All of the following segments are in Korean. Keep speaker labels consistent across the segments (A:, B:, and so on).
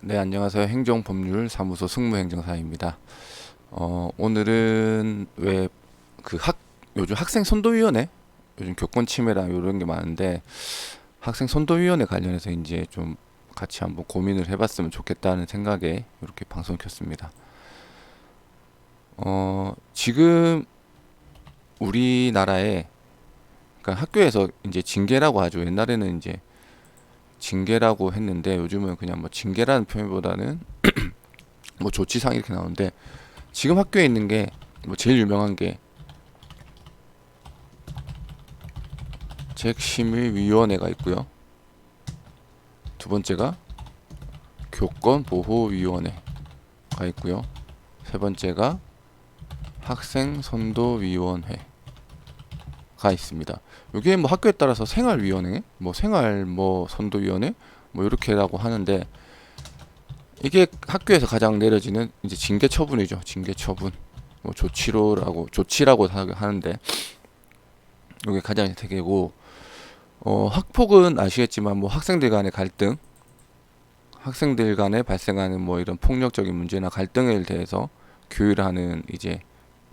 A: 네, 안녕하세요. 행정법률사무소 승무행정사입니다. 오늘은 왜 요즘 학생 선도위원회, 요즘 교권 침해랑 이런 게 많은데 학생 선도위원회 관련해서 이제 좀 같이 한번 고민을 해봤으면 좋겠다는 생각에 이렇게 방송을 켰습니다. 지금 우리나라에 그러니까 학교에서 이제 징계라고 하죠. 옛날에는 이제 징계라고 했는데 요즘은 그냥 뭐 징계라는 표현보다는 뭐 조치상 이렇게 나오는데 지금 학교에 있는 게 뭐 제일 유명한 게 책심의위원회가 있고요. 두 번째가 교권보호위원회가 있고요. 세 번째가 학생선도위원회가 있습니다. 이게 뭐 학교에 따라서 생활위원회, 뭐 생활 뭐 선도위원회 뭐 이렇게라고 하는데 이게 학교에서 가장 내려지는 이제 징계 처분이죠. 징계 처분. 뭐 조치라고 하는데 이게 가장 대개고 학폭은 아시겠지만 뭐 학생들 간의 갈등, 학생들 간에 발생하는 뭐 이런 폭력적인 문제나 갈등에 대해서 규율하는 이제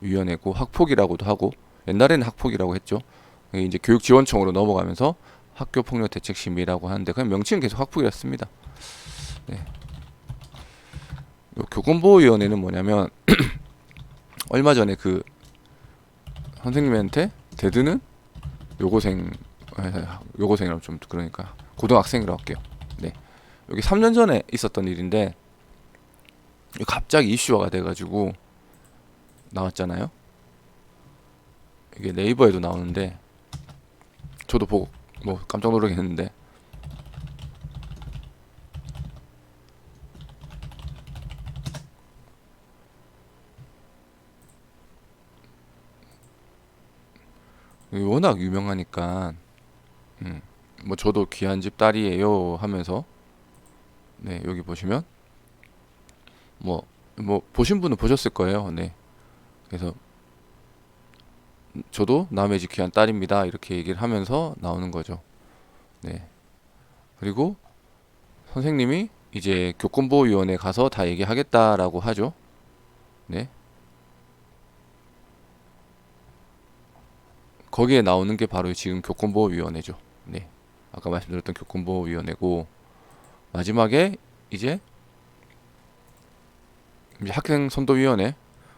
A: 위원회고 학폭이라고도 하고 옛날에는 학폭이라고 했죠. 이게 이제 교육지원청으로 넘어가면서 학교폭력대책심의라고 하는데 그냥 명칭은 계속 학폭이었습니다. 네. 요 교권보호위원회는 뭐냐면 얼마 전에 그 선생님한테 대드는 요고생 요고생이라고 좀 그러니까 고등학생이라고 할게요. 네. 여기 3년 전에 있었던 일인데 갑자기 이슈화가 돼가지고 나왔잖아요. 이게 네이버에도 나오는데 저도 보고 뭐 깜짝 놀라긴 했는데 워낙 유명하니까 음, 뭐 저도 귀한 집 딸이에요 하면서 네 여기 보시면 뭐 보신 분은 보셨을 거예요. 네 그래서 저도 남의 집 귀한 딸입니다 이렇게 얘기를 하면서 나오는 거죠. 네 그리고 선생님이 이제 교권보호위원회 가서 다 얘기하겠다라고 하죠. 네 거기에 나오는 게 바로 지금 교권보호위원회죠. 네 아까 말씀드렸던 교권보호위원회고 마지막에 이제 학생선도위원회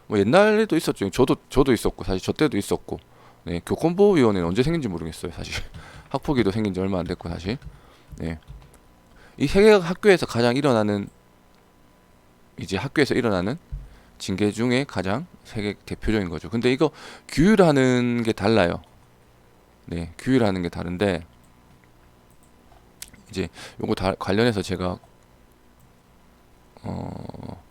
A: 뭐 옛날에도 있었죠. 저도 있었고 사실 저 때도 있었고 네 교권보호위원회는 언제 생긴지 모르겠어요 사실. 학폭위도 생긴 지 얼마 안 됐고 사실 네 이 세 개가 학교에서 가장 일어나는 이제 학교에서 일어나는 징계 중에 가장 세계 대표적인 거죠. 근데 이거 규율하는 게 달라요. 네 규율하는 게 다른데 이제 요거 다 관련해서 제가 어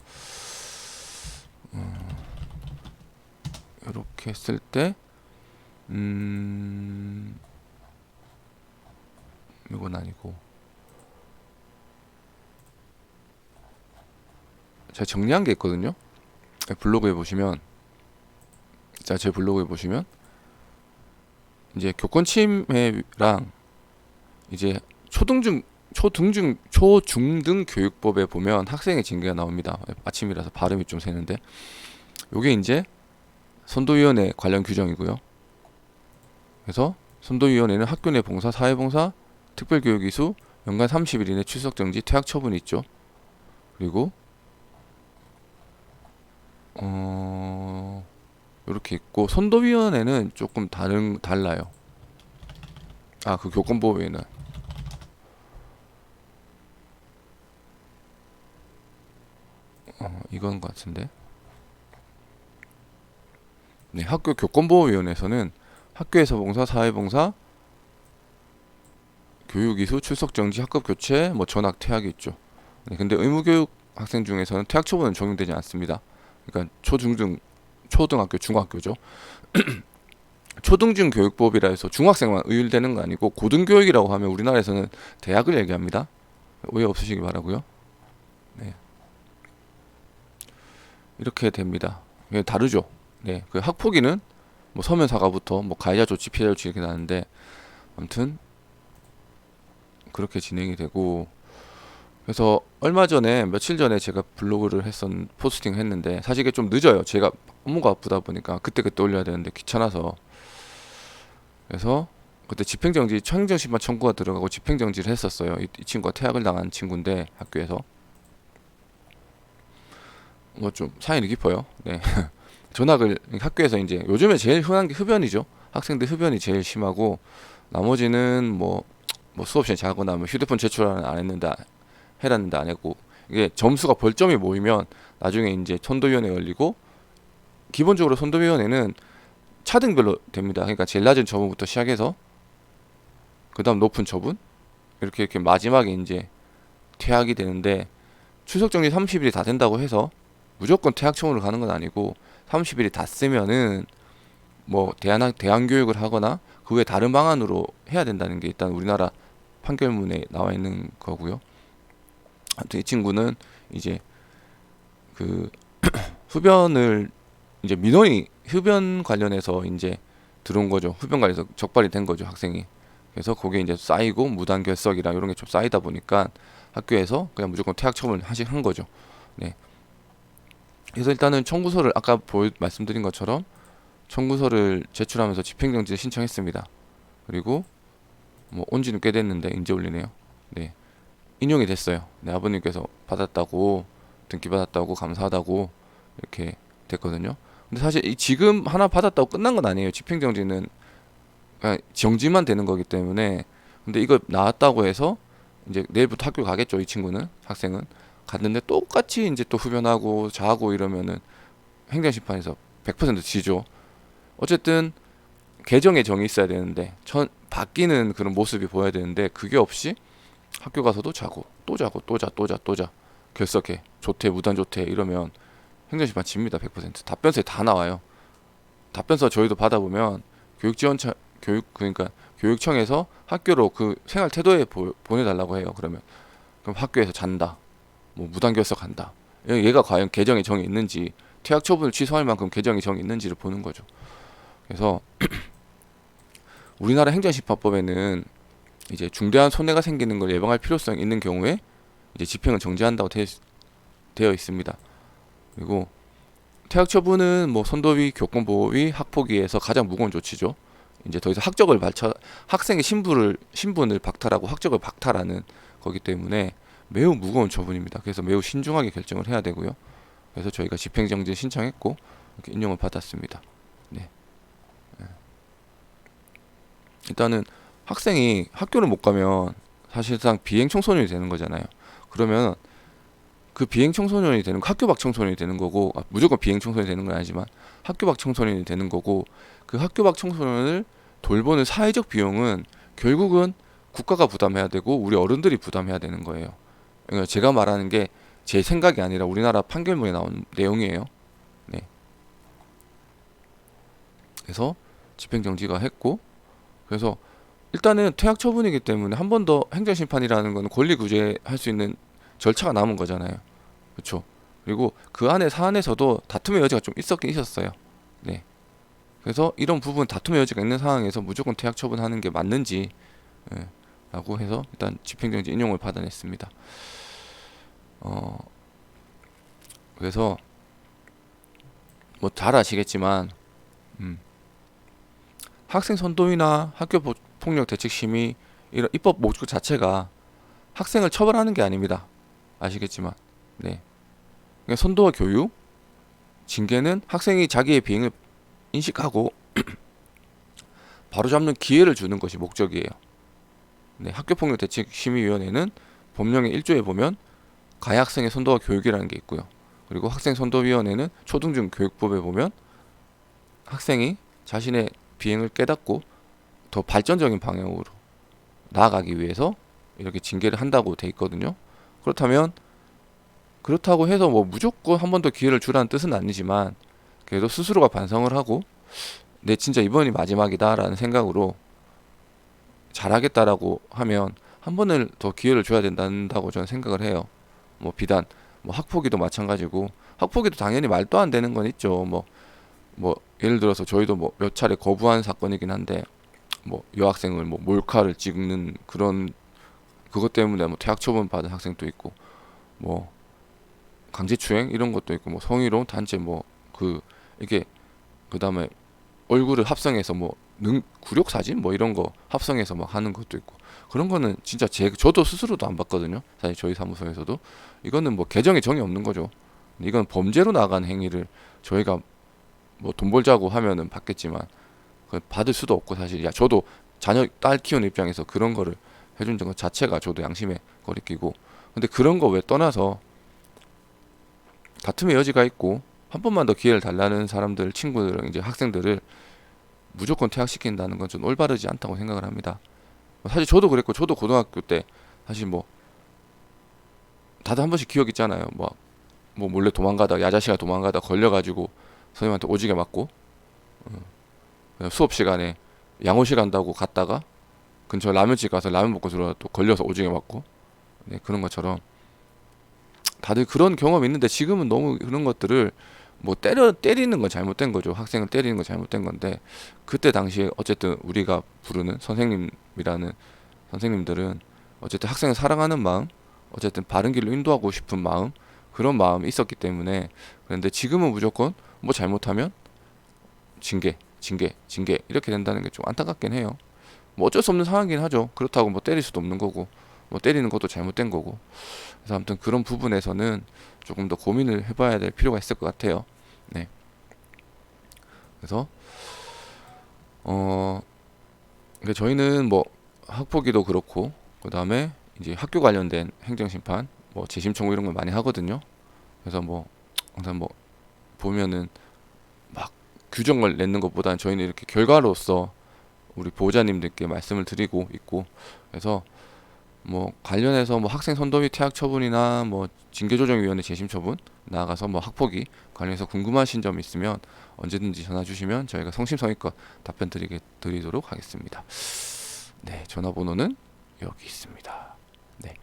A: 이렇게 했을 때 이건 아니고 제가 정리한 게 있거든요. 블로그에 보시면 제 블로그에 보시면 이제 교권 침해랑 이제 초중등 교육법에 보면 학생의 징계가 나옵니다. 아침이라서 발음이 좀 새는데 요게 이제 선도위원회 관련 규정이고요. 그래서 선도위원회는 학교 내 봉사, 사회봉사, 특별교육이수 연간 30일 이내 출석 정지, 퇴학 처분이 있죠. 그리고 이렇게 있고 선도위원회는 조금 달라요. 그 교권보호위원회 이건 것 같은데. 네, 학교 교권보호위원회에서는 학교에서 봉사, 사회봉사, 교육이수, 출석정지, 학급교체, 뭐 전학, 퇴학이 있죠. 네, 근데 의무교육 학생 중에서는 퇴학 처분은 적용되지 않습니다. 그러니까 초등학교, 중학교죠. 초등중 교육법이라 해서 중학생만 의율되는 거 아니고 고등교육이라고 하면 우리나라에서는 대학을 얘기합니다. 오해 없으시기 바라고요. 네, 이렇게 됩니다. 다르죠. 네, 그 학폭위는 뭐 서면 사과부터 뭐 가해자 조치, 피해자 조치 이렇게 나는데 아무튼 그렇게 진행이 되고 그래서 얼마 전에 며칠 전에 제가 블로그를 포스팅을 했는데 사실 이게 좀 늦어요. 제가 업무가 바쁘다 보니까 그때그때 올려야 되는데 귀찮아서. 그래서 그때 집행정지 행정심판 청구가 들어가고 집행정지를 했었어요. 이 친구가 퇴학을 당한 친구인데 학교에서 뭐 좀 사연이 깊어요. 네. 전학을 학교에서 이제 요즘에 제일 흔한 게 흡연이죠. 학생들 흡연이 제일 심하고 나머지는 뭐 수업 시간에 자거나 뭐 휴대폰 제출 안 했는데 해놨는데 안 했고 이게 점수가 벌점이 모이면 나중에 이제 선도위원회 열리고 기본적으로 선도위원회는 차등별로 됩니다. 그러니까 제일 낮은 처분부터 시작해서 그다음 높은 처분 이렇게 마지막에 이제 퇴학이 되는데 추석 정리 30일이 다 된다고 해서 무조건 퇴학 처분을 가는 건 아니고 30일이 다 쓰면은 뭐 대안 교육을 하거나 그 외에 다른 방안으로 해야 된다는 게 일단 우리나라 판결문에 나와 있는 거고요. 아무튼 이 친구는 이제 그 흡연을 이제 민원이 흡연 관련해서 이제 들어온 거죠. 흡연 관련해서 적발이 된 거죠, 학생이. 그래서 거기에 이제 쌓이고 무단 결석이랑 이런 게 좀 쌓이다 보니까 학교에서 그냥 무조건 퇴학 처분을 한 거죠. 네. 그래서 일단은 청구서를 아까 말씀드린 것처럼 청구서를 제출하면서 집행정지를 신청했습니다. 그리고 뭐 온지는 꽤 됐는데 이제 올리네요. 네. 인용이 됐어요. 네, 아버님께서 받았다고 등기 받았다고 감사하다고 이렇게 됐거든요. 근데 사실 지금 하나 받았다고 끝난 건 아니에요. 집행정지는 그냥 정지만 되는 거기 때문에. 근데 이거 나왔다고 해서 이제 내일부터 학교 가겠죠. 이 친구는 학생은 갔는데 똑같이 이제 또 흡연하고 자고 이러면은 행정심판에서 100% 지죠. 어쨌든 개정의 정이 있어야 되는데 바뀌는 그런 모습이 보여야 되는데 그게 없이 학교 가서도 자고 또 자고 또 자 결석해 조퇴 무단 조퇴 이러면 행정심판 집니다. 100% 답변서에 다 나와요. 답변서 저희도 받아보면 교육지원청 그러니까 교육청에서 학교로 그 생활 태도에 보내달라고 해요. 그럼 학교에서 잔다 뭐 무단 결석한다 얘가 과연 개정의 정이 있는지 퇴학 처분을 취소할 만큼 개정의 정이 있는지를 보는 거죠. 그래서 우리나라 행정심판법에는 이제 중대한 손해가 생기는 걸 예방할 필요성이 있는 경우에 이제 집행을 정지한다고 되어 있습니다. 그리고 퇴학 처분은 뭐 선도위, 교권보호위, 학폭위에서 가장 무거운 조치죠. 이제 더 이상 학생의 신분을 박탈하고 학적을 박탈하는 거기 때문에 매우 무거운 처분입니다. 그래서 매우 신중하게 결정을 해야 되고요. 그래서 저희가 집행정지 신청했고 이렇게 인용을 받았습니다. 네. 일단은 학생이 학교를 못 가면 사실상 비행 청소년이 되는 거잖아요. 그러면 그 비행 청소년이 되는 학교 밖 청소년이 되는 거고 무조건 비행 청소년이 되는 건 아니지만 학교 밖 청소년이 되는 거고 그 학교 밖 청소년을 돌보는 사회적 비용은 결국은 국가가 부담해야 되고 우리 어른들이 부담해야 되는 거예요. 그러니까 제가 말하는 게 제 생각이 아니라 우리나라 판결문에 나온 내용이에요. 네. 그래서 집행정지가 했고 그래서 일단은 퇴학 처분이기 때문에 한 번 더 행정심판이라는 건 권리 구제할 수 있는 절차가 남은 거잖아요. 그렇죠? 그리고 그 안에 사안에서도 다툼의 여지가 좀 있었긴 있었어요. 네. 그래서 이런 부분 다툼의 여지가 있는 상황에서 무조건 퇴학 처분하는 게 맞는지 라고 해서 일단 집행정지 인용을 받아냈습니다. 그래서 뭐 잘 아시겠지만 학생 선도위나 학교 폭력 대책 심의 이런 입법 목적 자체가 학생을 처벌하는 게 아닙니다. 아시겠지만 네. 그러니까 선도와 교육, 징계는 학생이 자기의 비행을 인식하고 바로잡는 기회를 주는 것이 목적이에요. 네, 학교폭력대책심의위원회는 법령의 1조에 보면 가해 학생의 선도와 교육이라는 게 있고요. 그리고 학생선도위원회는 초등중교육법에 보면 학생이 자신의 비행을 깨닫고 더 발전적인 방향으로 나아가기 위해서 이렇게 징계를 한다고 돼 있거든요. 그렇다고 해서 뭐 무조건 한 번 더 기회를 주라는 뜻은 아니지만 그래도 스스로가 반성을 하고 내 진짜 이번이 마지막이다라는 생각으로 잘하겠다라고 하면 한 번을 더 기회를 줘야 된다고 저는 생각을 해요. 뭐 비단 뭐 학폭위도 마찬가지고 학폭위도 당연히 말도 안 되는 건 있죠. 뭐 예를 들어서 저희도 뭐 몇 차례 거부한 사건이긴 한데 뭐 여학생을 뭐 몰카를 찍는 그런 그것 때문에 뭐 퇴학 처분 받은 학생도 있고 뭐 강제추행 이런 것도 있고 뭐 성희롱 단체 뭐 그 이게 그다음에 얼굴을 합성해서 뭐 굴욕 사진 뭐 이런 거 합성해서 막 하는 것도 있고 그런 거는 진짜 저도 스스로도 안 봤거든요. 사실 저희 사무소에서도 이거는 뭐 개정에 정이 없는 거죠. 이건 범죄로 나간 행위를 저희가 뭐 돈 벌자고 하면은 받겠지만 받을 수도 없고 사실 야 저도 자녀 딸 키우는 입장에서 그런 거를 해준 것 자체가 저도 양심에 거리끼고 근데 그런 거 왜 떠나서 다툼의 여지가 있고 한 번만 더 기회를 달라는 사람들 친구들 이제 학생들을 무조건 퇴학시킨다는 건 좀 올바르지 않다고 생각을 합니다. 사실 저도 그랬고 저도 고등학교 때 사실 뭐 다들 한 번씩 기억 있잖아요. 뭐 몰래 도망가다 야자시간 도망가다 걸려가지고 선생님한테 오지게 맞고 그냥 수업 시간에 양호실 간다고 갔다가 근처 라면집 가서 라면 먹고 들어와 또 걸려서 오지게 맞고 네, 그런 것처럼 다들 그런 경험이 있는데 지금은 너무 그런 것들을 뭐 때리는 건 잘못된 거죠. 학생을 때리는 건 잘못된 건데 그때 당시에 어쨌든 우리가 부르는 선생님이라는 선생님들은 어쨌든 학생을 사랑하는 마음, 어쨌든 바른 길로 인도하고 싶은 마음 그런 마음이 있었기 때문에 그런데 지금은 무조건 뭐 잘못하면 징계 이렇게 된다는 게 좀 안타깝긴 해요. 뭐 어쩔 수 없는 상황이긴 하죠. 그렇다고 뭐 때릴 수도 없는 거고 뭐 때리는 것도 잘못된 거고 그래서 아무튼 그런 부분에서는 조금 더 고민을 해봐야 될 필요가 있을 것 같아요. 네. 그래서 어 그러니까 저희는 뭐 학폭위도 그렇고 그 다음에 이제 학교 관련된 행정심판 뭐 재심 청구 이런 걸 많이 하거든요. 그래서 뭐 항상 뭐 보면은 막 규정을 내는 것보다는 저희는 이렇게 결과로서 우리 보호자님들께 말씀을 드리고 있고 그래서 뭐 관련해서 뭐 학생 선도위 퇴학 처분이나 뭐 징계조정위원회 재심 처분 나아가서 뭐 학폭위 관련해서 궁금하신 점 있으면 언제든지 전화 주시면 저희가 성심성의껏 답변 드리도록 하겠습니다. 네, 전화번호는 여기 있습니다. 네,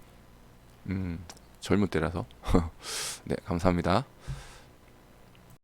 A: 젊은 때라서 네, 감사합니다.